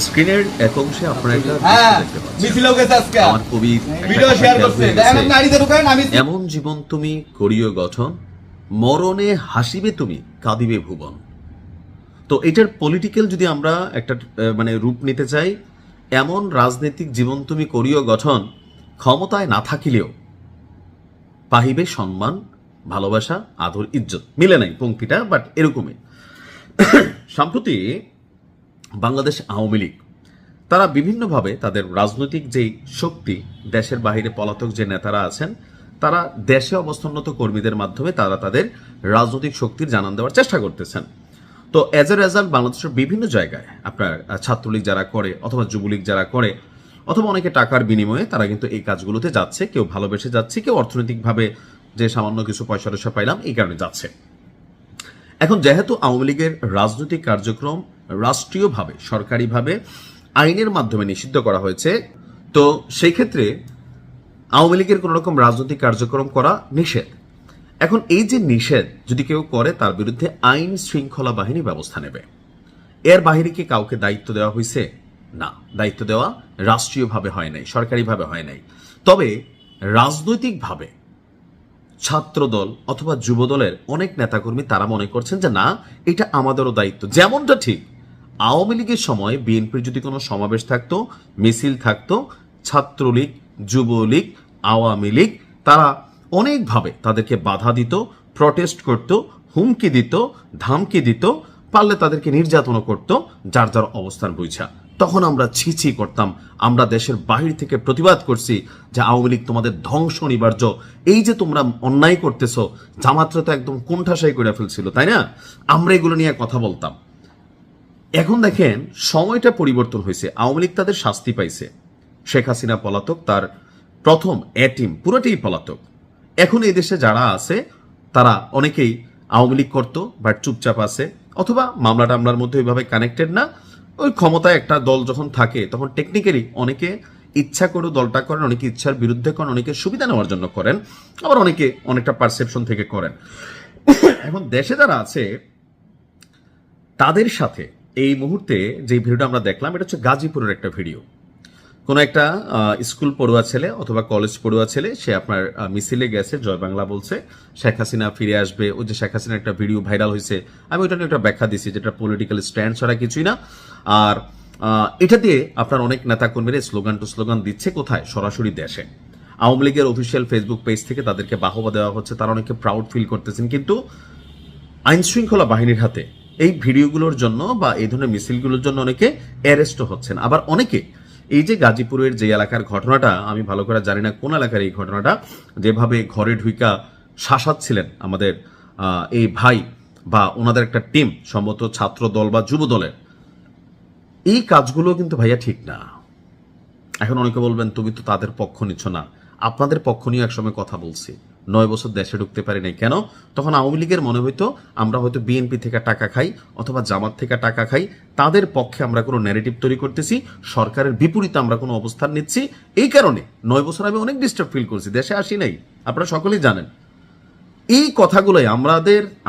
স্ক্রিনের এক অংশে আপনারা একটা মিছিল গেছে আজকে আমার কবি ভিডিও শেয়ার করছে দেখেন আপনি আইডিতে ঢুকেন আমি এমন জীবন তুমি করিও গঠন মরণে হাসিবে তুমি কাঁদিবে ভুবন। তো এটার পলিটিক্যাল যদি আমরা একটা মানে রূপ নিতে চাই, এমন রাজনৈতিক জীবন তুমি করিও গঠন ক্ষমতায় না থাকিলেও পাহিবে সম্মান ভালোবাসা আদর ইজ্জত। মিলে নাই পঙ্ক্তিটা, বাট এরকমই। সম্প্রতি বাংলাদেশ আওয়ামী লীগ তারা বিভিন্নভাবে তাদের রাজনৈতিক যেই শক্তি, দেশের বাহিরে পলাতক যে নেতারা আছেন, তারা দেশে অবস্থানরত কর্মীদের মাধ্যমে তারা তাদের রাজনৈতিক শক্তির জানান দেওয়ার চেষ্টা করতেছেন। তো এজ এ রেজাল্ট বাংলাদেশের বিভিন্ন জায়গায় আপনার ছাত্রলীগ যারা করে অথবা যুবলীগ যারা করে অথবা অনেকে টাকার বিনিময়ে তারা কিন্তু এই কাজগুলোতে যাচ্ছে। কেউ ভালোবেসে যাচ্ছে, কেউ অর্থনৈতিকভাবে যে সামান্য কিছু পয়সা টয়সা পাইলাম এই কারণে যাচ্ছে। এখন যেহেতু আওয়ামী লীগের রাজনৈতিক কার্যক্রম রাষ্ট্রীয়ভাবে সরকারিভাবে আইনের মাধ্যমে নিষিদ্ধ করা হয়েছে, তো সেই ক্ষেত্রে আওয়ামী লীগের কোনো রকম রাজনৈতিক কার্যক্রম করা নিষেধ। এখন এই যে নিষেধ যদি কেউ করে তার বিরুদ্ধে আইন শৃঙ্খলা বাহিনী ব্যবস্থা নেবে। এর বাহিরে কি কাউকে দায়িত্ব দেওয়া হয়েছে? না, দায়িত্ব দেওয়া রাষ্ট্রীয়ভাবে হয় নাই, সরকারিভাবে হয় নাই। তবে রাজনৈতিকভাবে ছাত্রদল অথবা যুবদলের অনেক নেতাকর্মী তারা মনে করছেন যে না, এটা আমাদেরও দায়িত্ব। যেমনটা ঠিক আওয়ামী লীগের সময় বিএনপির যদি কোনো সমাবেশ থাকতো, মিছিল থাকতো, ছাত্রলীগ, যুবলীগ, আওয়ামী লীগ তারা অনেকভাবে তাদেরকে বাধা দিত, প্রটেস্ট করত, হুমকি দিত, ধামকি দিত, পারলে তাদেরকে নির্যাতনও করত যার যার অবস্থান বুঝা। তখন আমরা ছিছি করতাম, আমরা দেশের বাহির থেকে প্রতিবাদ করছি যে আওয়ামী লীগ তোমাদের ধ্বংস অনিবার্য, এই যে তোমরা অন্যায় করতেছ, জামাতরা তো একদম কোণঠাসাই করে ফেলছিল, তাই না? আমরা এগুলো নিয়ে কথা বলতাম। এখন দেখেন সময়টা পরিবর্তন হয়েছে, আওয়ামী লীগ তাদের শাস্তি পাইছে। শেখ হাসিনা পলাতক, তার প্রথম টিম পুরোটাই পলাতক। এখন এই দেশে যারা আছে তারা অনেকেই আওয়ামী লীগ করতো বাট চুপচাপ আছে, অথবা মামলা টামলার মধ্যে ওইভাবে কানেক্টেড না। ওই ক্ষমতায় একটা দল যখন থাকে তখন টেকনিক্যালি অনেকে ইচ্ছা করে দলটা করেন, অনেকে ইচ্ছার বিরুদ্ধে করেন, অনেকে সুবিধা নেওয়ার জন্য করেন, আবার অনেকে অনেকটা পারসেপশন থেকে করেন। এখন দেশে যারা আছে তাদের সাথে এই মুহূর্তে যে ভিডিওটা আমরা দেখলাম, এটা হচ্ছে গাজীপুরের একটা ভিডিও। কোনো একটা স্কুল পড়ুয়া ছেলে অথবা কলেজ পড়ুয়া ছেলে, সে আপনার মিছিলে গেছে, জয় বাংলা বলছে, শেখ হাসিনা ফিরে আসবে। ওই যে শেখ হাসিনার একটা ভিডিও ভাইরাল হয়েছে, আমি ওইটা নিয়ে একটা ব্যাখ্যা দিচ্ছি, যেটা পলিটিক্যাল স্ট্যান্ড ছাড়া কিছুই না। আর এটা দিয়ে আপনার অনেক নেতাকর্মীরা স্লোগান টু স্লোগান দিচ্ছে, কোথায়? সরাসরি দেশে। আওয়ামী লীগের অফিসিয়াল ফেসবুক পেজ থেকে তাদেরকে বাহবা দেওয়া হচ্ছে, তারা অনেকে প্রাউড ফিল করতেছেন। কিন্তু আইন শৃঙ্খলা বাহিনীর হাতে এই ভিডিওগুলোর জন্য বা এই ধরনের মিছিলগুলোর জন্য অনেকে অ্যারেস্টও হচ্ছেন। আবার অনেকে এই যে গাজীপুরের যে এলাকার ঘটনাটা, আমি ভালো করে জানি না কোন এলাকার এই ঘটনাটা, যেভাবে ঘরে ঢুইকা শাসাচ্ছিলেন আমাদের এই ভাই বা ওনাদের একটা টিম, সম্ভবত ছাত্র দল বা যুব দলের, এই কাজগুলো কিন্তু ভাইয়া ঠিক না। এখন অনেকে বলবেন তুমি তো তাদের পক্ষ নিচ্ছ না। আপনাদের পক্ষ নিয়ে একসময় কথা বলছি, 9 বছর দেশে ঢুকতে পারি নাই কেন? তখন আওয়ামী লীগের মনে হইতো আমরা হয়তো বিএনপি থেকে টাকা খাই অথবা জামাত থেকে টাকা খাই, তাদের পক্ষে আমরা কোনো ন্যারেটিভ তৈরি করতেছি, সরকারের বিপরীতে আমরা কোনো অবস্থান নিচ্ছি। এই কারণে 9 বছর আমি অনেক ডিস্টার্ব ফিল করছি, দেশে আসি নাই, আপনারা সকলেই জানেন। এই কথাগুলোই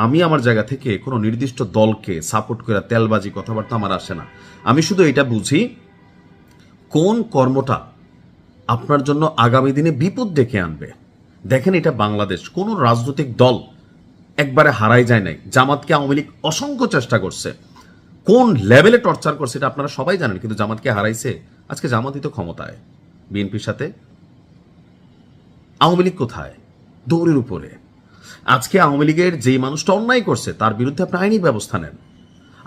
আমি আমার জায়গা থেকে কোনো নির্দিষ্ট দলকে সাপোর্ট করে তেলবাজি কথাবার্তা আমার আসে না। আমি শুধু এটা বুঝি কোন কর্মটা আপনার জন্য আগামী দিনে বিপদ ডেকে আনবে। দেখেন, এটা বাংলাদেশ, কোন রাজনৈতিক দল একবারে হারাই যায় নাই। জামাতকে আওয়ামী লীগ অসংখ্য চেষ্টা করছে, কোন লেভেলে টর্চার করছে এটা আপনারা সবাই জানেন, কিন্তু জামাতকে হারাইছে। আজকে জামাতই তো ক্ষমতায় বিএনপির সাথে, আওয়ামী লীগ কোথায়? দৌড়ের উপরে। আজকে আওয়ামী লীগের যেই মানুষটা অন্যায় করছে তার বিরুদ্ধে আপনি আইনি ব্যবস্থা নেন।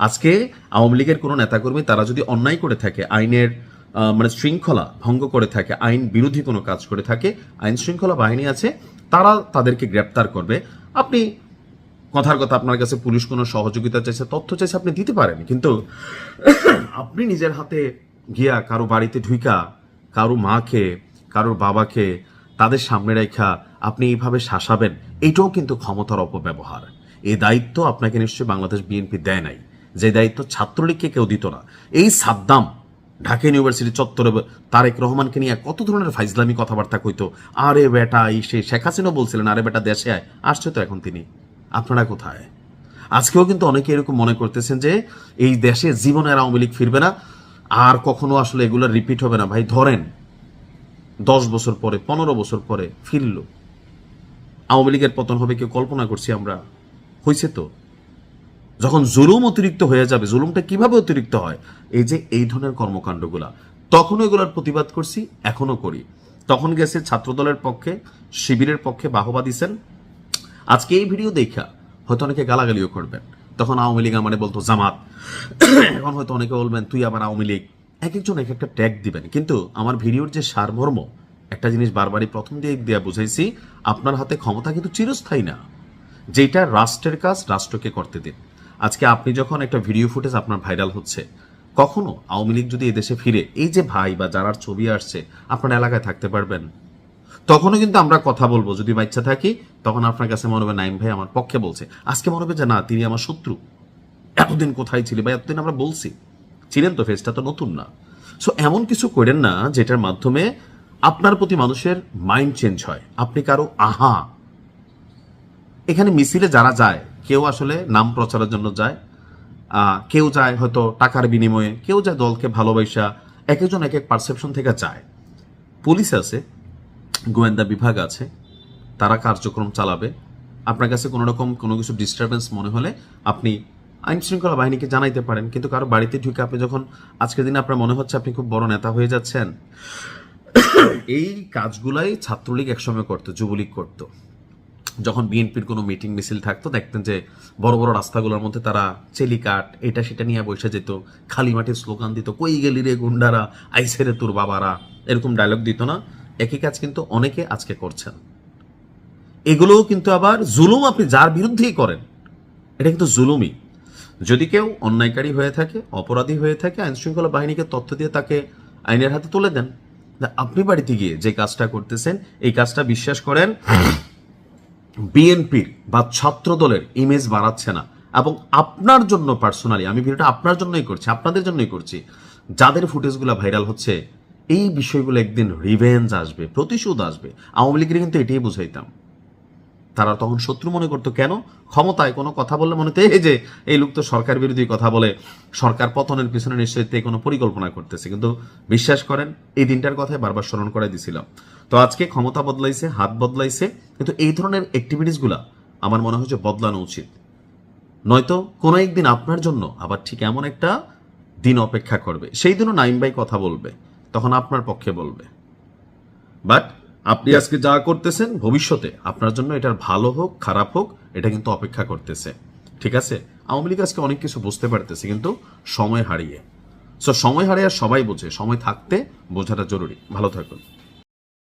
আজকে আওয়ামী লীগের কোনো নেতাকর্মী তারা যদি অন্যায় করে থাকে, আইনের মানে শৃঙ্খলা ভঙ্গ করে থাকে, আইন বিরোধী কোনো কাজ করে থাকে, আইন শৃঙ্খলা বাহিনী আছে, তারা তাদেরকে গ্রেপ্তার করবে। আপনি কথার কথা, আপনার কাছে পুলিশ কোনো সহযোগিতা চাইছে, তথ্য চাইছে, আপনি দিতে পারেন, কিন্তু আপনি নিজের হাতে গিয়া কারো বাড়িতে ঢুইকা কারো মাকে, কারোর বাবাকে তাদের সামনে রেখা আপনি এইভাবে শাসাবেন, এইটাও কিন্তু ক্ষমতার অপব্যবহার। এই দায়িত্ব আপনাকে নিশ্চয়ই বাংলাদেশ বিএনপি দেয় নাই, যে দায়িত্ব ছাত্রলীগকে কেউ দিত না। এই সাদ্দাম ঢাকা ইউনিভার্সিটি চত্বরে তারেক রহমানকে নিয়ে কত ধরনের ফাইজলামি কথাবার্তা কইতো, আরে বেটা এই সেই শেখ হাসিনা বলছিলেন আরে বেটা দেশে আয়, আসছে তো এখন তিনি। আপনারা কোথায়? আজকেও কিন্তু অনেকে এরকম মনে করতেছেন যে এই দেশে জীবনে আর আওয়ামী লীগ ফিরবে না, আর কখনো আসলে এগুলো রিপিট হবে না। ভাই ধরেন 10 বছর পরে 15 বছর পরে ফিরল, আওয়ামী লীগের পতন হবে কেউ কল্পনা করছি আমরা? হয়েছে তো। যখন জুলুম অতিরিক্ত হয়ে যাবে, জুলুমটা কিভাবে অতিরিক্ত হয়, এই যে এই ধরনের কর্মকাণ্ডগুলা, তখন এগুলোর প্রতিবাদ করছি, এখনো করি। তখন গেছে ছাত্রদলের পক্ষে, শিবিরের পক্ষে বাহবা দিছেন। আজকে এই ভিডিও দেখা হয়তো অনেকে গালাগালিও করবেন, তখন আওয়ামী লীগ আমারে বলতো জামাত, এখন হয়তো অনেকে বলবেন তুই আবার আওয়ামী লীগ, এক একজন এক একটা ট্যাগ দিবেন। কিন্তু আমার ভিডিওর যে সারমর্ম, একটা জিনিস বারবারই প্রথম দিয়ে দেয়া বুঝাইছি, আপনার হাতে ক্ষমতা কিন্তু চিরস্থায়ী না। যেটা রাষ্ট্রের কাজ রাষ্ট্রকে করতে দিন। আজকে আপনি যখন একটা ভিডিও ফুটেজ আপনার ভাইরাল হচ্ছে, কখনো আওয়ামী লীগ যদি এদেশে ফিরে, এই যে ভাই বা যারার ছবি আসছে, আপনার এলাকায় থাকতে পারবেন? তখনও কিন্তু আমরা কথা বলবো, যদি বাচ্চা থাকি তখন আপনার কাছে মনে হবে নাইম ভাই আমার পক্ষে বলছে, আজকে মনে হবে যে না, তিনি আমার শত্রু। এতদিন কোথায় ছিলি ভাই, এতদিন আমরা বলছি, ছিলেন তো, ফেসটা তো নতুন না। সো এমন কিছু করেন না যেটার মাধ্যমে আপনার প্রতি মানুষের মাইন্ড চেঞ্জ হয়। আপনি কারো এখানে মিছিলে যারা যায়, কেউ আসলে নাম প্রচারের জন্য যায়, কেউ যায় হয়তো টাকার বিনিময়ে, কেউ যায় দলকে ভালোবাসা, এক একজন এক এক পারসেপশন থেকে যায়। পুলিশ আছে, গোয়েন্দা বিভাগ আছে, তারা কার্যক্রম চালাবে। আপনার কাছে কোনো রকম কোনো কিছু ডিস্টারবেন্স মনে হলে আপনি আইন শৃঙ্খলা বাহিনীকে জানাইতে পারেন। কিন্তু কারো বাড়িতে ঢুকে আপনি যখন আজকের দিনে আপনার মনে হচ্ছে আপনি খুব বড় নেতা হয়ে যাচ্ছেন, এই কাজগুলাই ছাত্রলীগ একসময় করতো, যুবলীগ করতো। যখন বিএনপির কোনো মিটিং মিছিল থাকতো, দেখতেন যে বড় বড় রাস্তাগুলোর মধ্যে তারা চেলিকাট এটা সেটা নিয়ে বসে যেত, খালি মাঠে স্লোগান দিত, কই গেলি রে গুন্ডারা, আইসে রে তোর বাবারা, এরকম ডায়লগ দিত না? একই কাজ কিন্তু অনেকে আজকে করছেন। এগুলোও কিন্তু আবার জুলুম, আপনি যার বিরুদ্ধেই করেন এটা কিন্তু জুলুমই। যদি কেউ অন্যায়কারী হয়ে থাকে, অপরাধী হয়ে থাকে, আইন শৃঙ্খলা বাহিনীকে তথ্য দিয়ে তাকে আইনের হাতে তুলে দেন। আপনি বাড়িতে গিয়ে যে কাজটা করতেছেন, এই কাজটা বিশ্বাস করেন বিএনপির বা ছাত্র দলের ইমেজ বাড়াচ্ছে না। এবং আপনার জন্য পার্সোনালি, আমি ভিডিওটা আপনার জন্যই করছি, আপনাদের জন্যই করছি, যাদের ফুটেজগুলো ভাইরাল হচ্ছে, এই বিষয়গুলো একদিন রিভেঞ্জ আসবে, প্রতিশোধ আসবে। আওয়ামী লীগের কিন্তু এটাই বুঝাইতাম, তারা তখন শত্রু মনে করতো। কেন? ক্ষমতায় কোনো কথা বললে মনে হতো এই যে এই লোক তো সরকার বিরোধী কথা বলে, সরকার পতনের পিছনে নিশ্চয়ই কোনো পরিকল্পনা করতেছে। কিন্তু বিশ্বাস করেন, এই দিনটার কথাই বারবার স্মরণ করাই দিছিলাম। তো আজকে ক্ষমতা বদলাইছে, হাত বদলাইছে, কিন্তু এই ধরনের অ্যাক্টিভিটিসগুলা আমার মনে হয় যে বদলানো উচিত। নয়তো কোনো একদিন আপনার জন্য আবার ঠিক এমন একটা দিন অপেক্ষা করবে, সেই দিনও নাইম ভাই কথা বলবে, তখন আপনার পক্ষে বলবে। বাট আপনি আজকে যা করতেছেন, ভবিষ্যতে আপনার জন্য এটার ভালো হোক খারাপ হোক, এটা কিন্তু অপেক্ষা করতেছে। ঠিক আছে? আওয়ামী লীগ আজকে অনেক কিছু বুঝতে পারতেছে, কিন্তু সময় হারিয়ে। সো সময় হারিয়ে সবাই বোঝে, সময় থাকতে বোঝাটা জরুরি। ভালো থাকুন।